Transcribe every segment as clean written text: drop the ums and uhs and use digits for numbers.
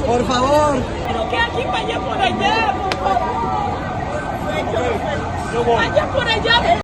Por favor. Pero que aquí vaya por allá, por favor. Vaya por allá.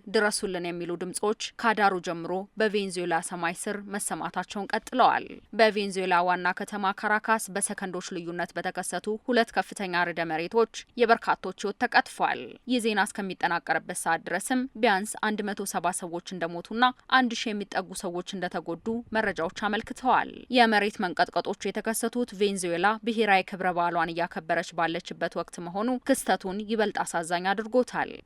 ድረሱልን የሚሉ ድምጾች ካዳሩ ጀምሮ በቬንዙዌላ ሰማይ ስር መሰማታቸውን ቀጥለዋል። በቬንዙዌላ ዋና ከተማ ካራካስ በሰከንዶች ልዩነት በተከሰቱ ሁለት ከፍተኛ ርዕደ መሬቶች የበርካቶች ሕይወት ተቀጥፏል። ይህ ዜና እስከሚጠናቀርበት ሰዓት ድረስም ቢያንስ 170 ሰዎች እንደሞቱና 1000 የሚጠጉ ሰዎች እንደተጎዱ መረጃዎች አመልክተዋል። የመሬት መንቀጥቀጦቹ የተከሰቱት ቬንዙዌላ ብሔራዊ ክብረ በዓሏን እያከበረች ባለችበት ወቅት መሆኑ ክስተቱን ይበልጥ አሳዛኝ አድርጎታል።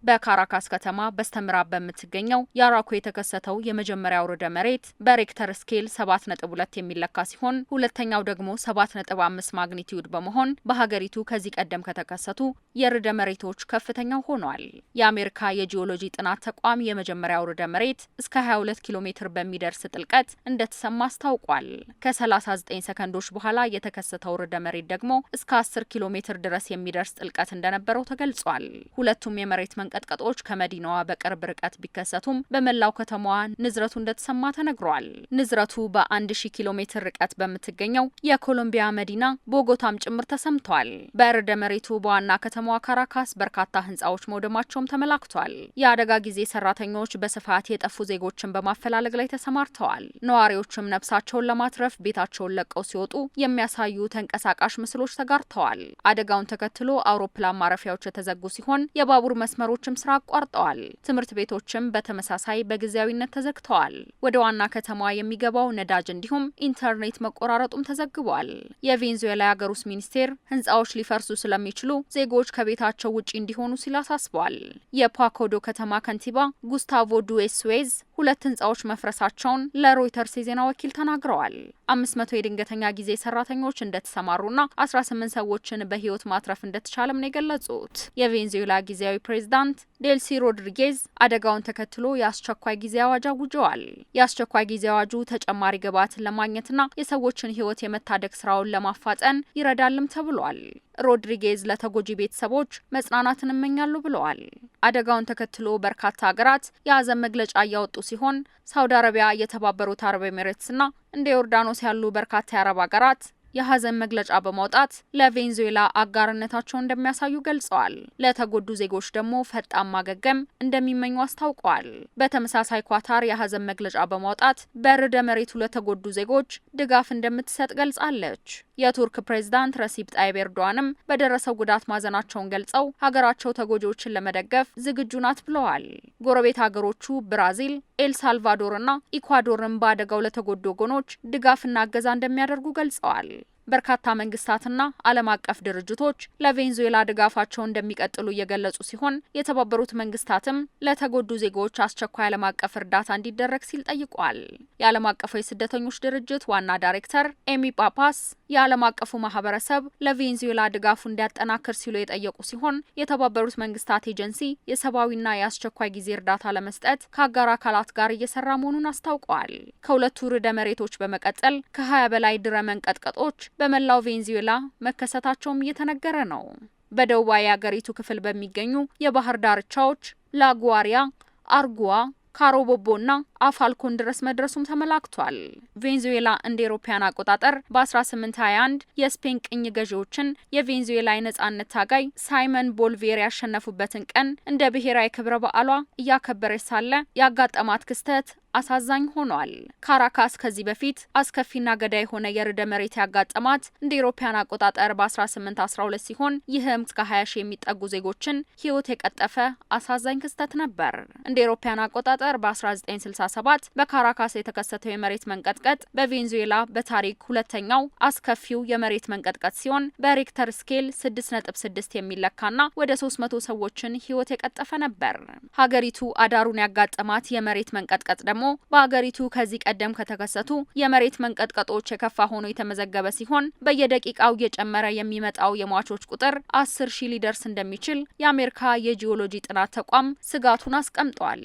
በካራካስ ከተማ በስተምዕራብ በምትገኘው ያራኮ የተከሰተው የመጀመሪያው ርዕደ መሬት በሬክተር ስኬል 7.2 የሚለካ ሲሆን ሁለተኛው ደግሞ 7.5 ማግኒቲዩድ በመሆን በሀገሪቱ ከዚህ ቀደም ከተከሰቱ የርዕደ መሬቶች ከፍተኛው ሆኗል። የአሜሪካ የጂኦሎጂ ጥናት ተቋም የመጀመሪያው ርዕደ መሬት እስከ 22 ኪሎ ሜትር በሚደርስ ጥልቀት እንደተሰማ አስታውቋል። ከ39 ሰከንዶች በኋላ የተከሰተው ርዕደ መሬት ደግሞ እስከ 10 ኪሎ ሜትር ድረስ የሚደርስ ጥልቀት እንደነበረው ተገልጿል። ሁለቱም የመሬት መንቀጥቀጦች ከመዲናዋ በቅርብ ርቀት ቢከሰቱም በመላው ከተማዋ ንዝረቱ እንደተሰማ ተነግሯል። ንዝረቱ በ1000 ኪሎ ሜትር ርቀት በምትገኘው የኮሎምቢያ መዲና ቦጎታም ጭምር ተሰምቷል። በርዕደ መሬቱ በዋና ከተማዋ ካራካስ በርካታ ህንጻዎች መውደማቸውም ተመላክቷል። የአደጋ ጊዜ ሰራተኞች በስፋት የጠፉ ዜጎችን በማፈላለግ ላይ ተሰማርተዋል። ነዋሪዎችም ነፍሳቸውን ለማትረፍ ቤታቸውን ለቀው ሲወጡ የሚያሳዩ ተንቀሳቃሽ ምስሎች ተጋርተዋል። አደጋውን ተከትሎ አውሮፕላን ማረፊያዎች የተዘጉ ሲሆን የባቡር መስመሮችም ስራ አቋርጠዋል። ትምህርት ቤቶችም በተመሳሳይ በጊዜያዊነት ተዘግተዋል። ወደ ዋና ከተማዋ የሚገባው ነዳጅ እንዲሁም ኢንተርኔት መቆራረጡም ተዘግቧል። የቬንዙዌላ የሀገር ውስጥ ሚኒስቴር ህንጻዎች ሊፈርሱ ስለሚችሉ ዜጎች ከቤታቸው ውጪ እንዲሆኑ ሲል አሳስቧል። የፓኮዶ ከተማ ከንቲባ ጉስታቮ ዱዌስዌዝ ሁለት ህንጻዎች መፍረሳቸውን ለሮይተርስ የዜና ወኪል ተናግረዋል። 500 የድንገተኛ ጊዜ ሰራተኞች እንደተሰማሩና 18 ሰዎችን በህይወት ማትረፍ እንደተቻለም ነው የገለጹት። የቬንዙዌላ ጊዜያዊ ፕሬዝዳንት ዴልሲ ሮድሪጌዝ አደጋውን ተከትሎ የአስቸኳይ ጊዜ አዋጅ አውጀዋል። የአስቸኳይ ጊዜ አዋጁ ተጨማሪ ግብዓትን ለማግኘትና የሰዎችን ህይወት የመታደግ ስራውን ለማፋጠን ይረዳልም ተብሏል። ሮድሪጌዝ ለተጎጂ ቤተሰቦች መጽናናትን እመኛሉ ብለዋል። አደጋውን ተከትሎ በርካታ ሀገራት የሀዘን መግለጫ እያወጡ ሲሆን ሳውዲ አረቢያ፣ የተባበሩት አረብ ኤሚሬትስና እንደ ዮርዳኖስ ያሉ በርካታ የአረብ ሀገራት የሀዘን መግለጫ በማውጣት ለቬንዙዌላ አጋርነታቸውን እንደሚያሳዩ ገልጸዋል። ለተጎዱ ዜጎች ደግሞ ፈጣን ማገገም እንደሚመኙ አስታውቀዋል። በተመሳሳይ ኳታር የሀዘን መግለጫ በማውጣት በርዕደ መሬቱ ለተጎዱ ዜጎች ድጋፍ እንደምትሰጥ ገልጻለች። የቱርክ ፕሬዝዳንት ረሲፕ ጣይብ ኤርዶዋንም በደረሰው ጉዳት ማዘናቸውን ገልጸው ሀገራቸው ተጎጂዎችን ለመደገፍ ዝግጁ ናት ብለዋል። ጎረቤት ሀገሮቹ ብራዚል፣ ኤልሳልቫዶርና ኢኳዶርን በአደጋው ለተጎዱ ወገኖች ድጋፍና እገዛ እንደሚያደርጉ ገልጸዋል። በርካታ መንግስታትና ዓለም አቀፍ ድርጅቶች ለቬንዙዌላ ድጋፋቸውን እንደሚቀጥሉ እየገለጹ ሲሆን የተባበሩት መንግስታትም ለተጎዱ ዜጎች አስቸኳይ ዓለም አቀፍ እርዳታ እንዲደረግ ሲል ጠይቋል። የዓለም አቀፉ የስደተኞች ድርጅት ዋና ዳይሬክተር ኤሚ ጳፓስ የዓለም አቀፉ ማህበረሰብ ለቬንዙዌላ ድጋፉ እንዲያጠናክር ሲሉ የጠየቁ ሲሆን የተባበሩት መንግስታት ኤጀንሲ የሰብአዊና የአስቸኳይ ጊዜ እርዳታ ለመስጠት ከአጋር አካላት ጋር እየሰራ መሆኑን አስታውቀዋል። ከሁለቱ ርዕደ መሬቶች በመቀጠል ከ20 በላይ ድረ መንቀጥቀጦች በመላው ቬንዙዌላ መከሰታቸውም እየተነገረ ነው። በደቡባዊ የአገሪቱ ክፍል በሚገኙ የባህር ዳርቻዎች ላጉዋሪያ፣ አርጉዋ፣ ካሮቦቦና አፋልኮን ድረስ መድረሱም ተመላክቷል። ቬንዙዌላ እንደ አውሮፓውያን አቆጣጠር በ1821 የስፔን ቅኝ ገዢዎችን የቬንዙዌላ የነጻነት ታጋይ ሳይመን ቦልቬር ያሸነፉበትን ቀን እንደ ብሔራዊ ክብረ በዓሏ እያከበረች ሳለ ያጋጠማት ክስተት አሳዛኝ ሆኗል። ካራካስ ከዚህ በፊት አስከፊና ገዳይ የሆነ የርዕደ መሬት ያጋጠማት እንደ አውሮፓውያን አቆጣጠር በ1812 ሲሆን ይህም እስከ 20 ሺህ የሚጠጉ ዜጎችን ህይወት የቀጠፈ አሳዛኝ ክስተት ነበር። እንደ አውሮፓውያን አቆጣጠር በ1967 በካራካስ የተከሰተው የመሬት መንቀጥቀጥ በቬንዙዌላ በታሪክ ሁለተኛው አስከፊው የመሬት መንቀጥቀጥ ሲሆን በሬክተር ስኬል 6.6 የሚለካና ወደ 300 ሰዎችን ህይወት የቀጠፈ ነበር። ሀገሪቱ አዳሩን ያጋጠማት የመሬት መንቀጥቀጥ ደግሞ በሀገሪቱ ከዚህ ቀደም ከተከሰቱ የመሬት መንቀጥቀጦች የከፋ ሆኖ የተመዘገበ ሲሆን በየደቂቃው እየጨመረ የሚመጣው የሟቾች ቁጥር 10 ሺህ ሊደርስ እንደሚችል የአሜሪካ የጂኦሎጂ ጥናት ተቋም ስጋቱን አስቀምጧል።